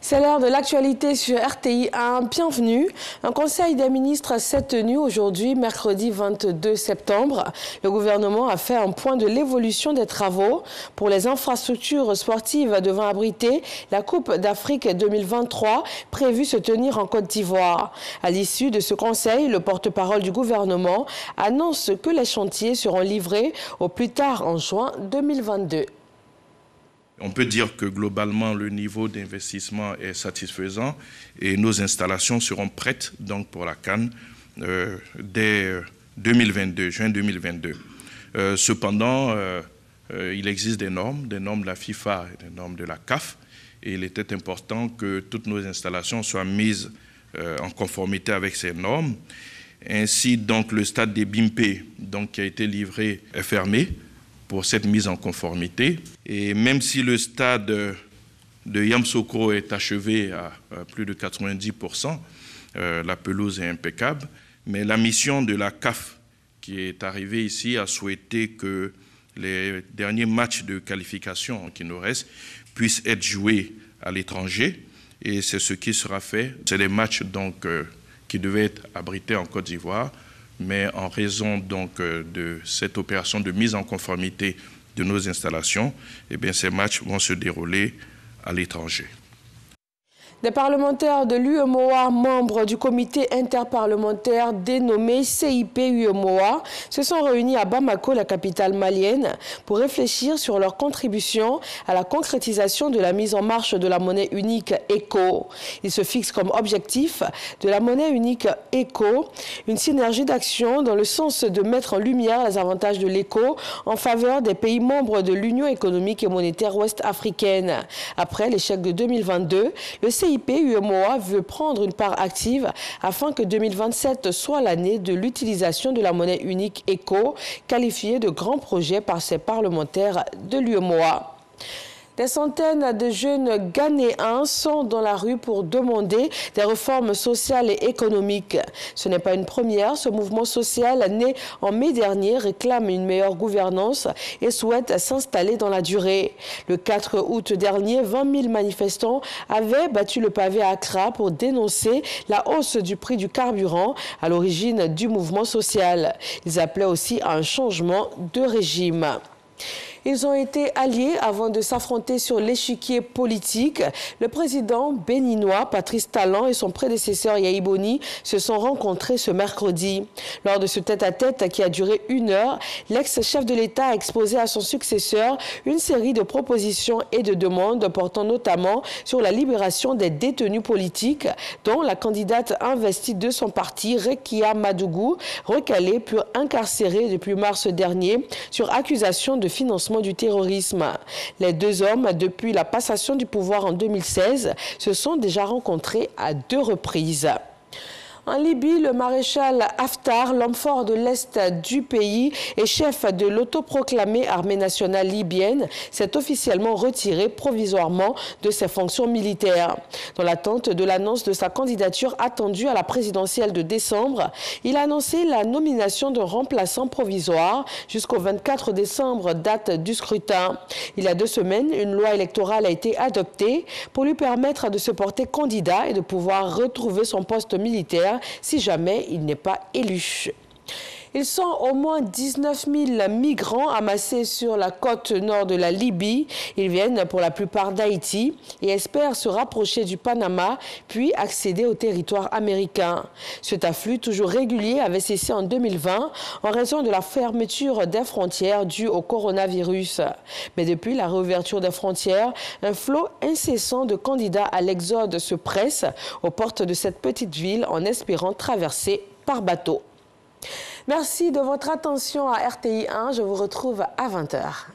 C'est l'heure de l'actualité sur RTI 1. Bienvenue. Un conseil des ministres s'est tenu aujourd'hui, mercredi 22 septembre. Le gouvernement a fait un point de l'évolution des travaux pour les infrastructures sportives devant abriter la Coupe d'Afrique 2023, prévue se tenir en Côte d'Ivoire. À l'issue de ce conseil, le porte-parole du gouvernement annonce que les chantiers seront livrés au plus tard en juin 2022. On peut dire que globalement, le niveau d'investissement est satisfaisant et nos installations seront prêtes donc, pour la CAN dès 2022, juin 2022. Cependant, il existe des normes de la FIFA et des normes de la CAF, et il était important que toutes nos installations soient mises en conformité avec ces normes. Ainsi, donc, le stade des Bimpe, donc, qui a été livré, est fermé pour cette mise en conformité. Et même si le stade de Yamoussoukro est achevé à plus de 90%, la pelouse est impeccable, mais la mission de la CAF qui est arrivée ici a souhaité que les derniers matchs de qualification qui nous restent puissent être joués à l'étranger, et c'est ce qui sera fait. C'est des matchs donc, qui devaient être abrités en Côte d'Ivoire, mais en raison donc de cette opération de mise en conformité de nos installations, eh bien, ces matchs vont se dérouler à l'étranger. Des parlementaires de l'UEMOA, membres du comité interparlementaire dénommé CIP-UEMOA, se sont réunis à Bamako, la capitale malienne, pour réfléchir sur leur contribution à la concrétisation de la mise en marche de la monnaie unique ECO. Ils se fixent comme objectif de la monnaie unique ECO une synergie d'action dans le sens de mettre en lumière les avantages de l'ECO en faveur des pays membres de l'Union économique et monétaire ouest-africaine. Après l'échec de 2022, le CIP-UEMOA veut prendre une part active afin que 2027 soit l'année de l'utilisation de la monnaie unique ECO, qualifiée de grand projet par ses parlementaires de l'UEMOA. Des centaines de jeunes Ghanéens sont dans la rue pour demander des réformes sociales et économiques. Ce n'est pas une première. Ce mouvement social, né en mai dernier, réclame une meilleure gouvernance et souhaite s'installer dans la durée. Le 4 août dernier, 20 000 manifestants avaient battu le pavé à Accra pour dénoncer la hausse du prix du carburant à l'origine du mouvement social. Ils appelaient aussi à un changement de régime. Ils ont été alliés avant de s'affronter sur l'échiquier politique. Le président béninois Patrice Talon et son prédécesseur Yahi Boni se sont rencontrés ce mercredi. Lors de ce tête-à-tête qui a duré 1 heure, l'ex-chef de l'État a exposé à son successeur une série de propositions et de demandes portant notamment sur la libération des détenus politiques, dont la candidate investie de son parti, Rekia Madougou, recalée puis incarcérée depuis mars dernier sur accusation de financement du terrorisme. Les deux hommes, depuis la passation du pouvoir en 2016, se sont déjà rencontrés à 2 reprises. En Libye, le maréchal Haftar, l'homme fort de l'Est du pays et chef de l'autoproclamée armée nationale libyenne, s'est officiellement retiré provisoirement de ses fonctions militaires. Dans l'attente de l'annonce de sa candidature attendue à la présidentielle de décembre, il a annoncé la nomination d'un remplaçant provisoire jusqu'au 24 décembre, date du scrutin. Il y a 2 semaines, une loi électorale a été adoptée pour lui permettre de se porter candidat et de pouvoir retrouver son poste militaire si jamais il n'est pas élu. Ils sont au moins 19 000 migrants amassés sur la côte nord de la Libye. Ils viennent pour la plupart d'Haïti et espèrent se rapprocher du Panama, puis accéder au territoire américain. Cet afflux toujours régulier avait cessé en 2020 en raison de la fermeture des frontières due au coronavirus. Mais depuis la réouverture des frontières, un flot incessant de candidats à l'exode se presse aux portes de cette petite ville en espérant traverser par bateau. Merci de votre attention à RTI 1. Je vous retrouve à 20 h.